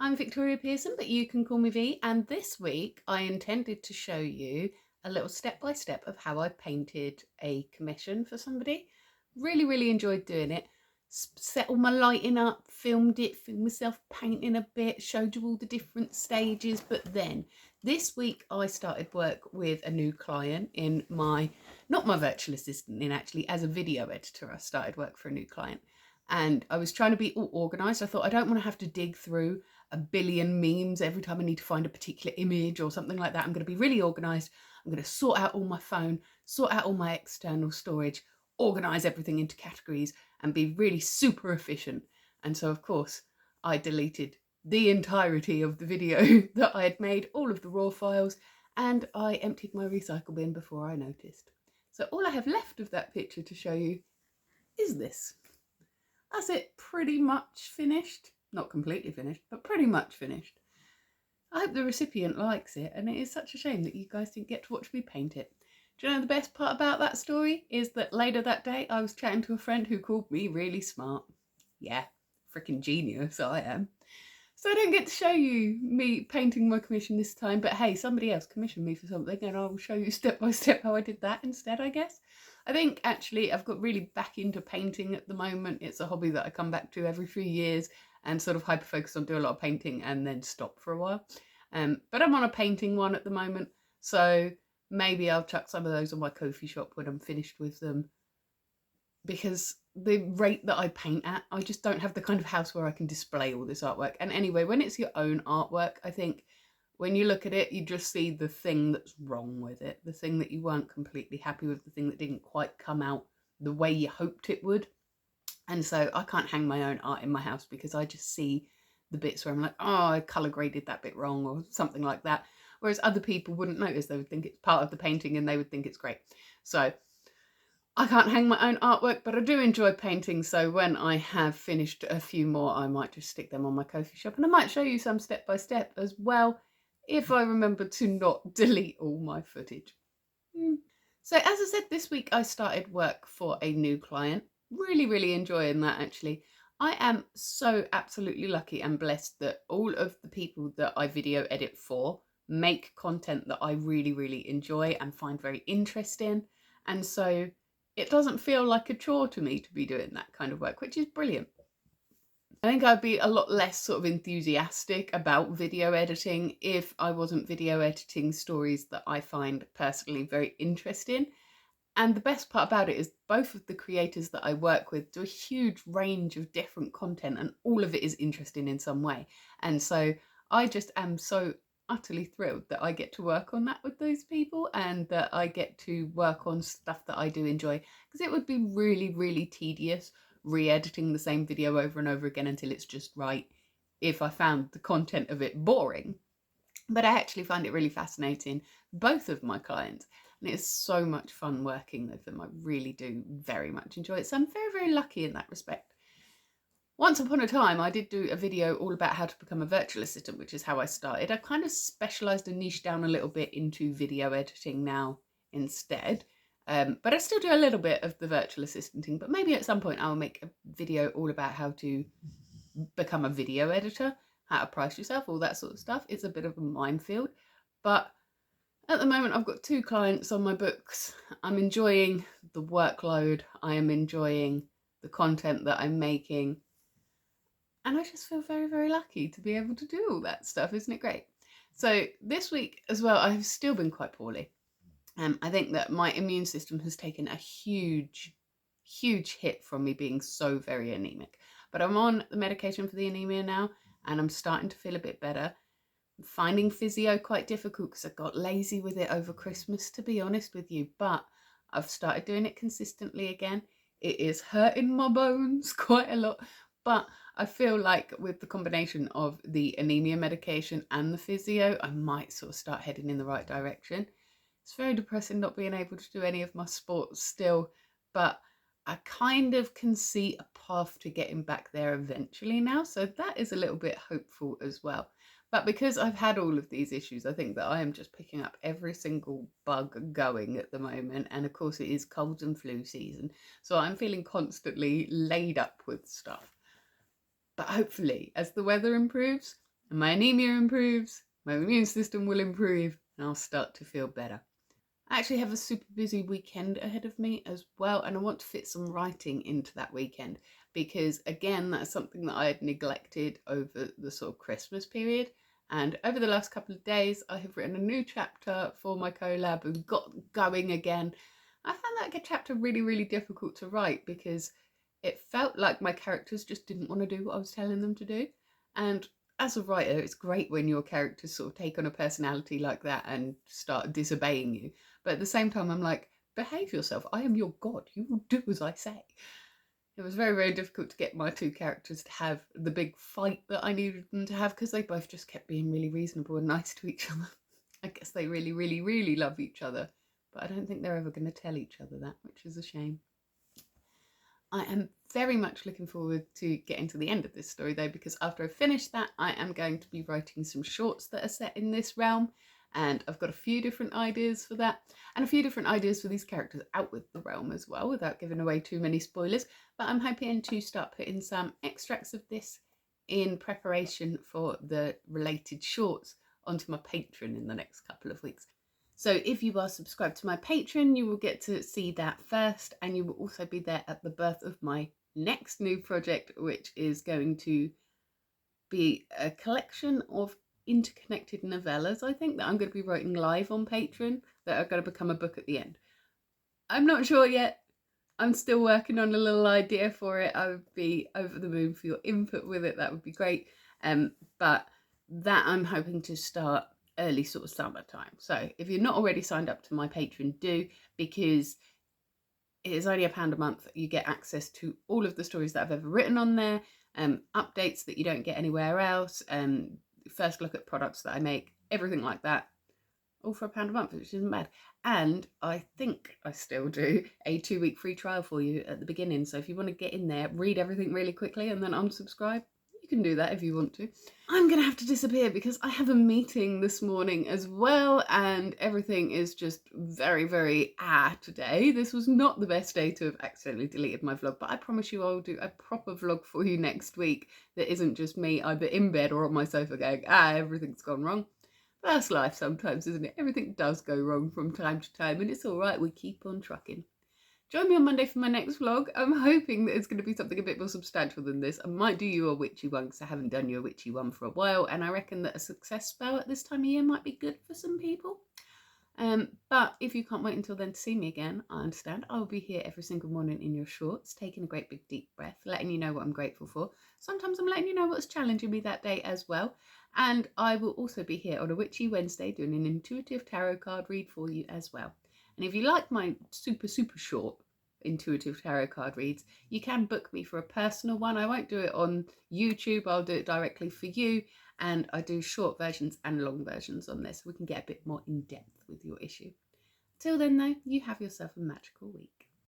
I'm Victoria Pearson, but you can call me V, and this week I intended to show you a little step-by-step of how I painted a commission for somebody. Really enjoyed doing it. Set all my lighting up, filmed myself painting a bit, showed you all the different stages, but then this week I started work with a new client in not my virtual assistant, actually as a video editor. I started work for a new client. And I was trying to be all organised. I thought I don't want to have to dig through a billion memes every time I need to find a particular image or something like that. I'm going to be really organised. I'm going to sort out all my phone, sort out all my external storage, organise everything into categories and be really super efficient. And so, of course, I deleted the entirety of the video that I had made, all of the raw files, and I emptied my recycle bin before I noticed. So all I have left of that picture to show you is this. That's it, pretty much finished. Not completely finished, but pretty much finished. I hope the recipient likes it, and it is such a shame that you guys didn't get to watch me paint it. Do you know the best part about that story is that later that day I was chatting to a friend who called me really smart. Yeah, freaking genius I am. So I don't get to show you me painting my commission this time, but hey, somebody else commissioned me for something and I will show you step by step how I did that instead, I guess. I think actually I've got really back into painting at the moment. It's a hobby that I come back to every few years and sort of hyper focus on doing a lot of painting and then stop for a while. But I'm on a painting one at the moment, so maybe I'll chuck some of those on my Ko-fi shop when I'm finished with them, because the rate that I paint at, I just don't have the kind of house where I can display all this artwork. And anyway, when it's your own artwork, I think when you look at it, you just see the thing that's wrong with it, the thing that you weren't completely happy with, the thing that didn't quite come out the way you hoped it would. And so I can't hang my own art in my house because I just see the bits where I'm like, oh, I colour graded that bit wrong or something like that. Whereas other people wouldn't notice. They would think it's part of the painting and they would think it's great. So I can't hang my own artwork, but I do enjoy painting. So when I have finished a few more, I might just stick them on my Ko-fi shop, and I might show you some step by step as well, if I remember to not delete all my footage. So as I said, this week I started work for a new client. Really enjoying that, actually. I am so absolutely lucky and blessed that all of the people that I video edit for make content that I really enjoy and find very interesting. And so it doesn't feel like a chore to me to be doing that kind of work, which is brilliant. I think I'd be a lot less sort of enthusiastic about video editing if I wasn't video editing stories that I find personally very interesting. And the best part about it is both of the creators that I work with do a huge range of different content, and all of it is interesting in some way. And so I just am so utterly thrilled that I get to work on that with those people, and that I get to work on stuff that I do enjoy, because it would be really tedious re-editing the same video over and over again until it's just right if I found the content of it boring. But I actually find it really fascinating, both of my clients, and it's so much fun working with them. I really do very much enjoy it. So I'm very lucky in that respect. Once upon a time, I did do a video all about how to become a virtual assistant, which is how I started. I kind of specialised and niched down a little bit into video editing now instead. But I still do a little bit of the virtual assistanting, but maybe at some point I'll make a video all about how to become a video editor, how to price yourself, all that sort of stuff. It's a bit of a minefield, but at the moment I've got 2 clients on my books. I'm enjoying the workload. I am enjoying the content that I'm making. And I just feel very lucky to be able to do all that stuff. Isn't it great? So this week as well, I've still been quite poorly. I think that my immune system has taken a huge hit from me being so very anemic. But I'm on the medication for the anemia now, and I'm starting to feel a bit better. I'm finding physio quite difficult because I got lazy with it over Christmas, to be honest with you. But I've started doing it consistently again. It is hurting my bones quite a lot, but I feel like with the combination of the anemia medication and the physio, I might sort of start heading in the right direction. It's very depressing not being able to do any of my sports still, but I kind of can see a path to getting back there eventually now. So that is a little bit hopeful as well. But because I've had all of these issues, I think that I am just picking up every single bug going at the moment. And of course it is cold and flu season. So I'm feeling constantly laid up with stuff. But hopefully as the weather improves, and my anemia improves, my immune system will improve, and I'll start to feel better. I actually have a super busy weekend ahead of me as well, and I want to fit some writing into that weekend because, again, that's something that I had neglected over the sort of Christmas period. And over the last couple of days, I have written a new chapter for my collab and got going again. I found that chapter really, really difficult to write because it felt like my characters just didn't want to do what I was telling them to do. And as a writer, it's great when your characters sort of take on a personality like that and start disobeying you. But at the same time, I'm like, behave yourself. I am your god. You will do as I say. It was very, very difficult to get my two characters to have the big fight that I needed them to have because they both just kept being really reasonable and nice to each other. I guess they really, really, really love each other. But I don't think they're ever going to tell each other that, which is a shame. I am very much looking forward to getting to the end of this story though, because after I finish that, I am going to be writing some shorts that are set in this realm. And I've got a few different ideas for that and a few different ideas for these characters out with the realm as well, without giving away too many spoilers. But I'm hoping to start putting some extracts of this in preparation for the related shorts onto my Patreon in the next couple of weeks. So if you are subscribed to my Patreon, you will get to see that first, and you will also be there at the birth of my next new project, which is going to be a collection of interconnected novellas, I think, that I'm going to be writing live on Patreon that are going to become a book at the end. I'm not sure yet. I'm still working on a little idea for it. I would be over the moon for your input with it. That would be great. But that I'm hoping to start early sort of summertime. So if you're not already signed up to my Patreon, do, because it is only £1 a month. You get access to all of the stories that I've ever written on there, updates that you don't get anywhere else, first look at products that I make, everything like that, all for £1 a month, which isn't bad. And I think I still do a 2-week free trial for you at the beginning. So if you want to get in there, read everything really quickly and then unsubscribe, you can do that if you want to. I'm going to have to disappear because I have a meeting this morning as well, and everything is just very, very today. This was not the best day to have accidentally deleted my vlog, but I promise you I'll do a proper vlog for you next week that isn't just me either in bed or on my sofa going, everything's gone wrong. That's life sometimes, isn't it? Everything does go wrong from time to time, and it's all right. We keep on trucking. Join me on Monday for my next vlog. I'm hoping that it's going to be something a bit more substantial than this. I might do you a witchy one because I haven't done you a witchy one for a while, and I reckon that a success spell at this time of year might be good for some people. But if you can't wait until then to see me again, I understand. I'll be here every single morning in your shorts, taking a great big deep breath, letting you know what I'm grateful for. Sometimes I'm letting you know what's challenging me that day as well. And I will also be here on a Witchy Wednesday doing an intuitive tarot card read for you as well. And if you like my super, super short intuitive tarot card reads, you can book me for a personal one. I won't do it on YouTube. I'll do it directly for you. And I do short versions and long versions on this. So we can get a bit more in depth with your issue. Till then though, you have yourself a magical week.